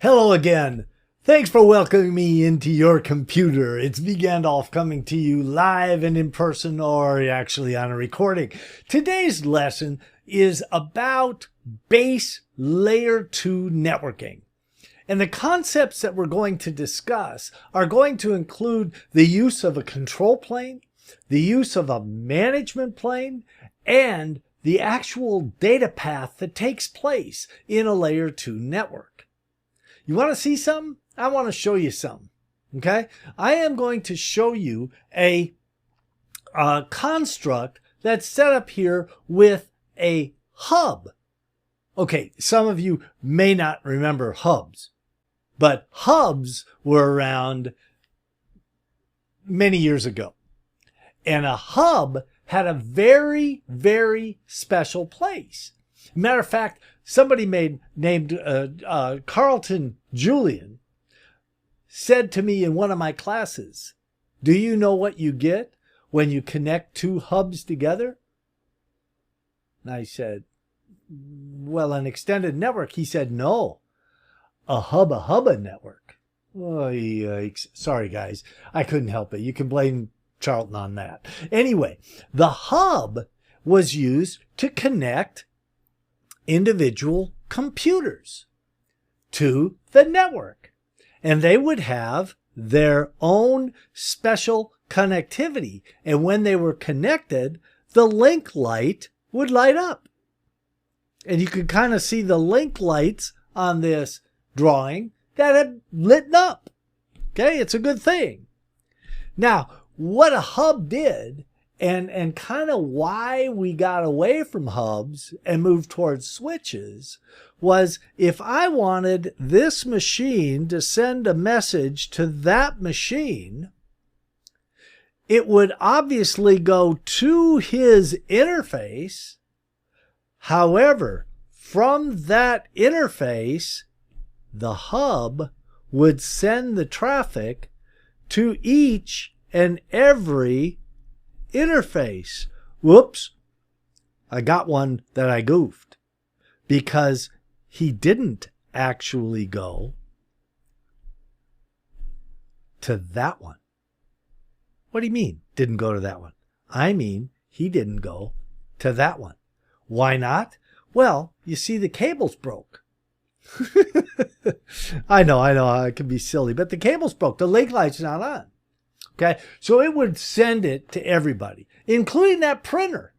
Hello again. Thanks for welcoming me into your computer. It's me, Gandalf, coming to you live and in person, or actually on a recording. Today's lesson is about base layer 2 networking. And the concepts that we're going to discuss are going to include the use of a control plane, the use of a management plane, and the actual data path that takes place in a layer 2 network. You want to see something? I want to show you something. Okay? I am going to show you a construct that's set up here with a hub. Okay, some of you may not remember hubs, but hubs were around many years ago. And a hub had a very, very special place. Matter of fact, somebody named Carlton Julian said to me in one of my classes, "Do you know what you get when you connect two hubs together?" And I said, "Well, an extended network." He said, "No, a hubba network." Oh, yikes. Sorry, guys. I couldn't help it. You can blame Charlton on that. Anyway, the hub was used to connect individual computers to the network, and they would have their own special connectivity, and when they were connected, the link light would light up, and you could kind of see the link lights on this drawing that had lit up. Okay, it's a good thing. Now, what a hub did, and kind of why we got away from hubs and moved towards switches, was if I wanted this machine to send a message to that machine, it would obviously go to his interface. However, from that interface, the hub would send the traffic to each and every interface. Whoops, I got one that I goofed, because he didn't actually go to that one. What do you mean, didn't go to that one? I mean, he didn't go to that one. Why not? Well, you see, the cable's broke. I know, I can be silly, but the cable's broke. The link light's not on. Okay, so it would send it to everybody, including that printer,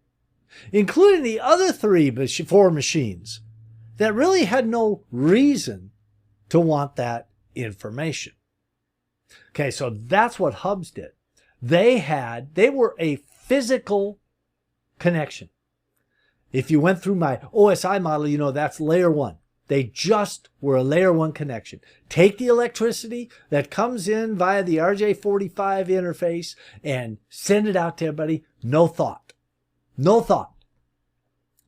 including the other four machines that really had no reason to want that information. Okay, so that's what hubs did. They were a physical connection. If you went through my OSI model, you know that's layer 1. They just were a layer 1 connection. Take the electricity that comes in via the RJ45 interface and send it out to everybody. No thought. No thought.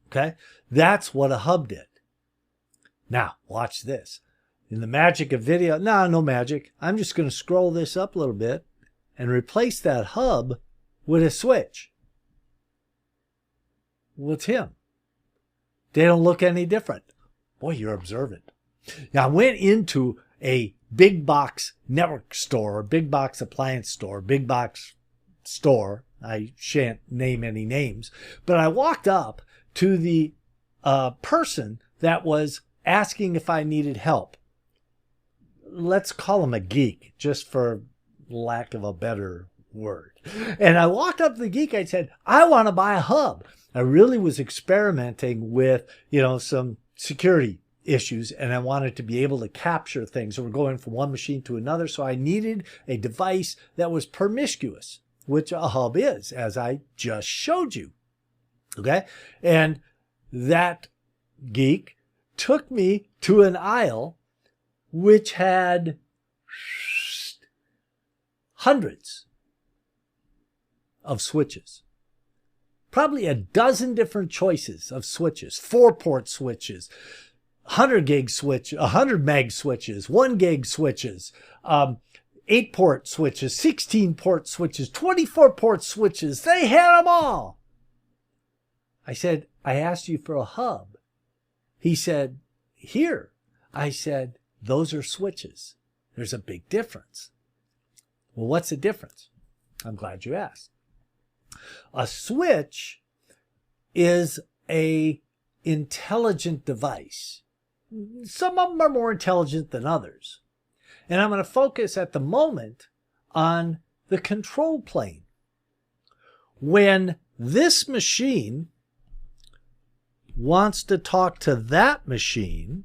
Okay? That's what a hub did. Now, watch this. In the magic of video, no magic. I'm just going to scroll this up a little bit and replace that hub with a switch. Well, it's him. They don't look any different. Boy, you're observant. Now, I went into a big box network store, or big box appliance store, big box store. I shan't name any names, but I walked up to the person that was asking if I needed help. Let's call him a geek, just for lack of a better word. And I walked up to the geek. I said, "I want to buy a hub." I really was experimenting with, some security issues, and I wanted to be able to capture things. So we're going from one machine to another. So I needed a device that was promiscuous, which a hub is, as I just showed you. Okay. And that geek took me to an aisle which had hundreds of switches. Probably a dozen different choices of switches, 4-port switches, 100 gig switch, 100 meg switches, 1 gig switches, 8-port switches, 16-port switches, 24-port switches. They had them all. I said, "I asked you for a hub." He said, "Here." I said, Those are switches. There's a big difference. Well, what's the difference? I'm glad you asked. A switch is an intelligent device. Some of them are more intelligent than others. And I'm going to focus at the moment on the control plane. When this machine wants to talk to that machine,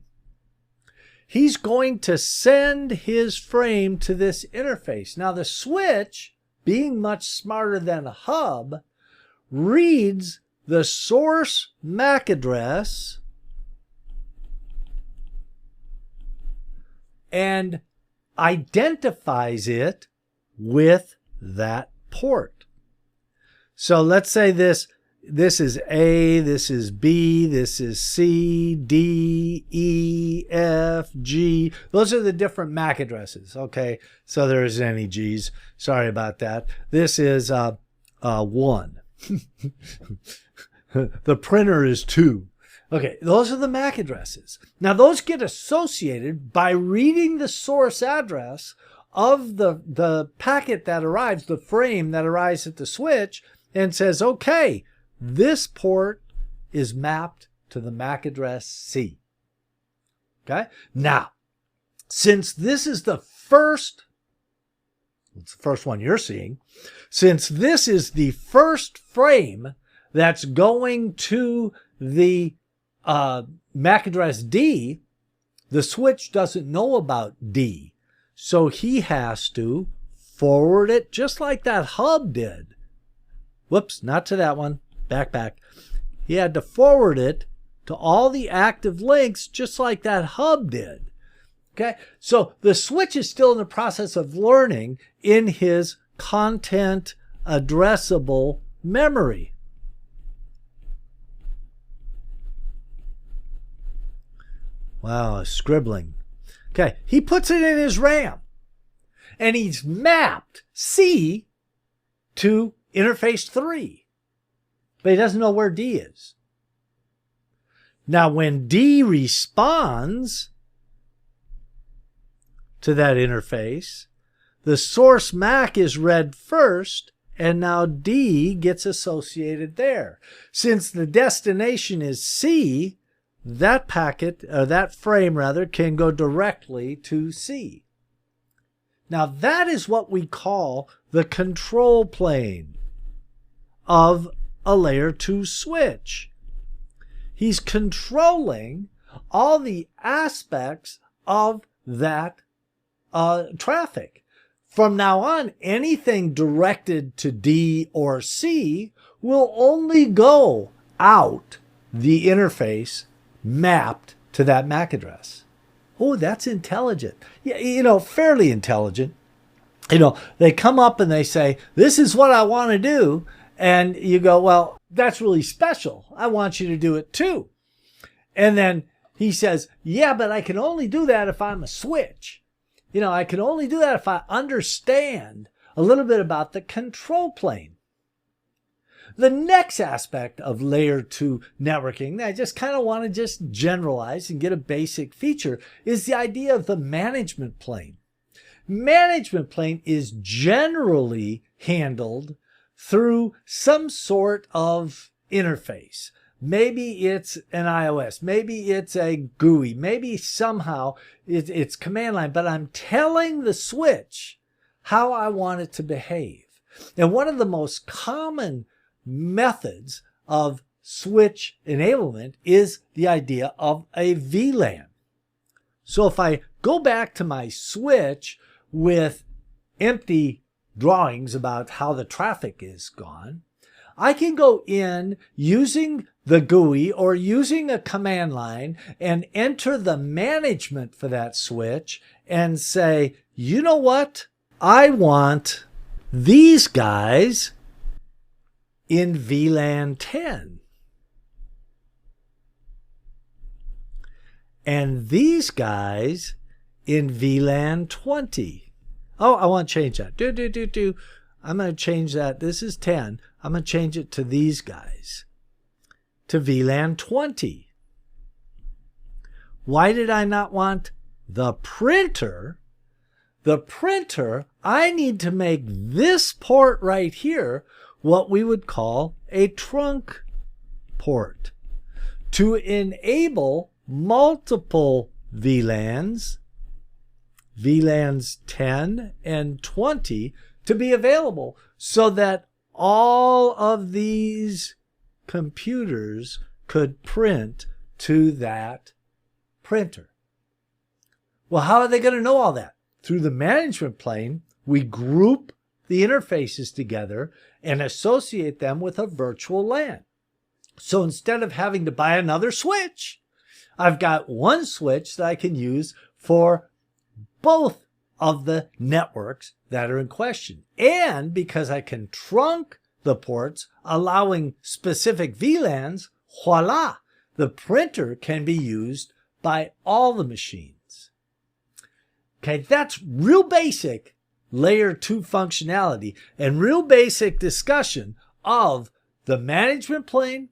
he's going to send his frame to this interface. Now the switch, being much smarter than a hub, reads the source MAC address and identifies it with that port. So let's say this is A, this is B, this is C, D, E, F, G. Those are the different MAC addresses. Okay, so there isn't any G's. Sorry about that. This is 1. The printer is 2. Okay, those are the MAC addresses. Now those get associated by reading the source address of the packet that arrives, the frame that arrives at the switch, and says, okay, this port is mapped to the MAC address C. Okay? Now, since this is it's the first one you're seeing, since this is the first frame that's going to the MAC address D, the switch doesn't know about D. So he has to forward it just like that hub did. Whoops, not to that one. Back. He had to forward it to all the active links just like that hub did. Okay, so the switch is still in the process of learning in his content addressable memory. Wow, scribbling. Okay, he puts it in his RAM. And he's mapped C to interface 3. But he doesn't know where D is. Now, when D responds to that interface, the source MAC is read first, and now D gets associated there. Since the destination is C, that packet, or that frame rather, can go directly to C. Now that is what we call the control plane of a layer 2 switch. He's controlling all the aspects of that traffic. From now on, anything directed to D or C will only go out the interface mapped to that MAC address. Oh, that's intelligent. Yeah, fairly intelligent. They come up and they say, this is what I want to do. And you go, well, that's really special. I want you to do it too. And then he says, yeah, but I can only do that if I'm a switch. I can only do that if I understand a little bit about the control plane. The next aspect of layer 2 networking that I just kind of want to just generalize and get a basic feature is the idea of the management plane. Management plane is generally handled through some sort of interface. Maybe it's an iOS, maybe it's a GUI, maybe somehow it's command line, but I'm telling the switch how I want it to behave. And one of the most common methods of switch enablement is the idea of a VLAN. So if I go back to my switch with empty drawings about how the traffic is gone, I can go in using the GUI or using a command line and enter the management for that switch and say, you know what? I want these guys in VLAN 10. And these guys in VLAN 20. Oh, I want to change that. I'm going to change that. This is 10. I'm going to change it to these guys. To VLAN 20. Why did I not want the printer, I need to make this port right here what we would call a trunk port to enable multiple VLANs 10 and 20, to be available so that all of these computers could print to that printer. Well, how are they going to know all that? Through the management plane, we group the interfaces together and associate them with a virtual LAN. So instead of having to buy another switch, I've got one switch that I can use for both of the networks that are in question. And because I can trunk the ports, allowing specific VLANs, voila, the printer can be used by all the machines. Okay, that's real basic layer 2 functionality and real basic discussion of the management plane,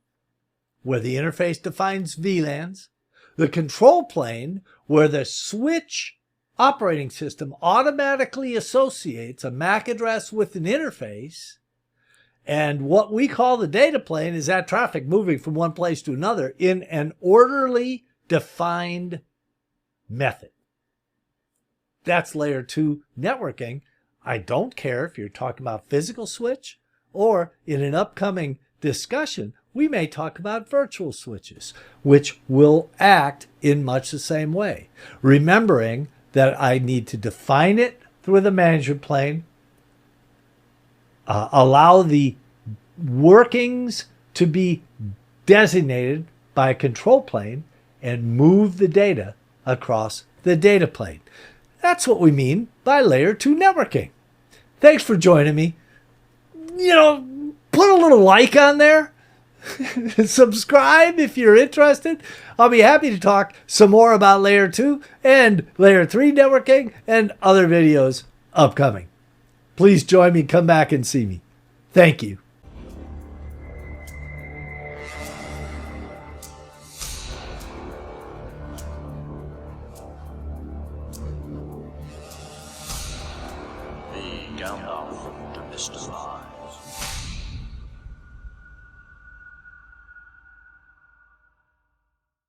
where the interface defines VLANs, the control plane, where the switch operating system automatically associates a MAC address with an interface, and what we call the data plane is that traffic moving from one place to another in an orderly, defined method. That's layer 2 networking. I don't care if you're talking about physical switch, or in an upcoming discussion, we may talk about virtual switches, which will act in much the same way. Remembering that I need to define it through the management plane, allow the workings to be designated by a control plane, and move the data across the data plane. That's what we mean by layer 2 networking. Thanks for joining me. Put a little like on there. Subscribe if you're interested. I'll be happy to talk some more about layer 2 and layer 3 networking and other videos upcoming. Please join me. Come back and see me. Thank you. The down off the Mr.